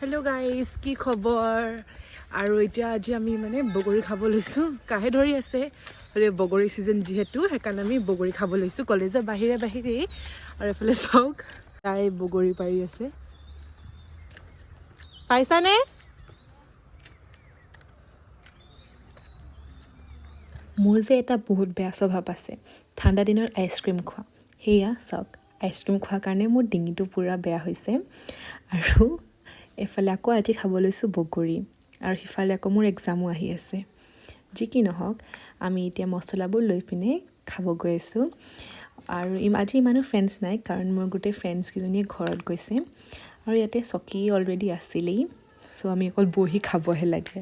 Hello' guys, কি খবৰ? আৰু এতিয়া আজি আমি মানে বগৰী খাব লৈছোঁ। কাহে ধৰি আছে বগৰী ছিজন যিহেতু, সেইকাৰণে আমি বগৰী খাব লৈছোঁ কলেজৰ বাহিৰে বাহিৰেই। আৰু এইফালে চাওক, তাই বগৰী পাৰি আছে। পাইছানে? মোৰ যে এটা বহুত বেয়া স্বভাৱ আছে, ঠাণ্ডা দিনত আইচক্ৰীম খোৱা। সেয়া চাওক, আইচক্ৰীম খোৱাৰ কাৰণে মোৰ ডিঙিটো পূৰা বেয়া হৈছে। আৰু এফালে আকৌ আজি খাব লৈছোঁ বগৰী, আৰু সিফালে আকৌ মোৰ এক্সামো আহি আছে। যি কি নহওক, আমি এতিয়া মছলাবোৰ লৈ পিনে খাব গৈ আছোঁ। আৰু আজি ইমানো ফ্ৰেণ্ডছ নাই, কাৰণ মোৰ গোটেই ফ্ৰেণ্ডছকেইজনীয়ে ঘৰত গৈছে। আৰু ইয়াতে চকী অলৰেডি আছিলেই, চ' আমি অকল বহি খাবহে লাগে।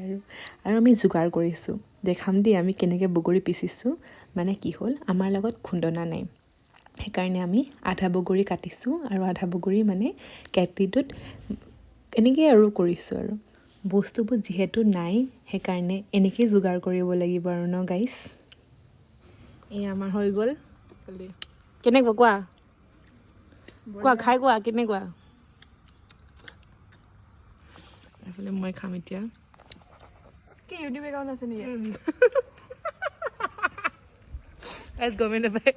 আৰু আমি যোগাৰ কৰিছোঁ, দেখাম দেই আমি কেনেকৈ বগৰী পিচিছোঁ। মানে কি হ'ল, আমাৰ লগত খুন্দনা নাই, সেইকাৰণে আমি আধা বগৰী কাটিছোঁ আৰু আধা বগৰী মানে কেটলিটোত এনেকৈ আৰু কৰিছোঁ। আৰু বস্তুবোৰ যিহেতু নাই, সেইকাৰণে এনেকেই যোগাৰ কৰিব লাগিব আৰু ন গাইছ। এই আমাৰ হৈ গ'ল। কেনেকুৱা কোৱা? কোৱা, খাই কোৱা কেনেকুৱা? এইফালে মই খাম এতিয়া। কি ইউটিউব একাউণ্ট আছে নেকি? গমেই নাপায়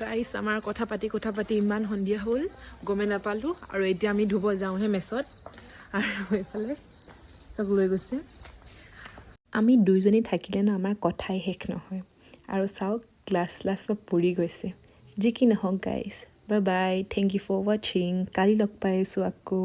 গাইছ। আমাৰ কথা পাতি ইমান সন্ধিয়া হ'ল, গমেই নাপালোঁ। আৰু এতিয়া আমি ধুব যাওঁহে মেছত। আৰু এইফালে চব লৈ গৈছে। আমি দুইজনী থাকিলে ন, আমাৰ কথাই শেষ নহয়। আৰু চাওক, গ্লাছ চব পৰি গৈছে। যি কি নহওক guys, bye bye, thank you for ৱাচিং। কালি লগ পাই আছোঁ আকৌ।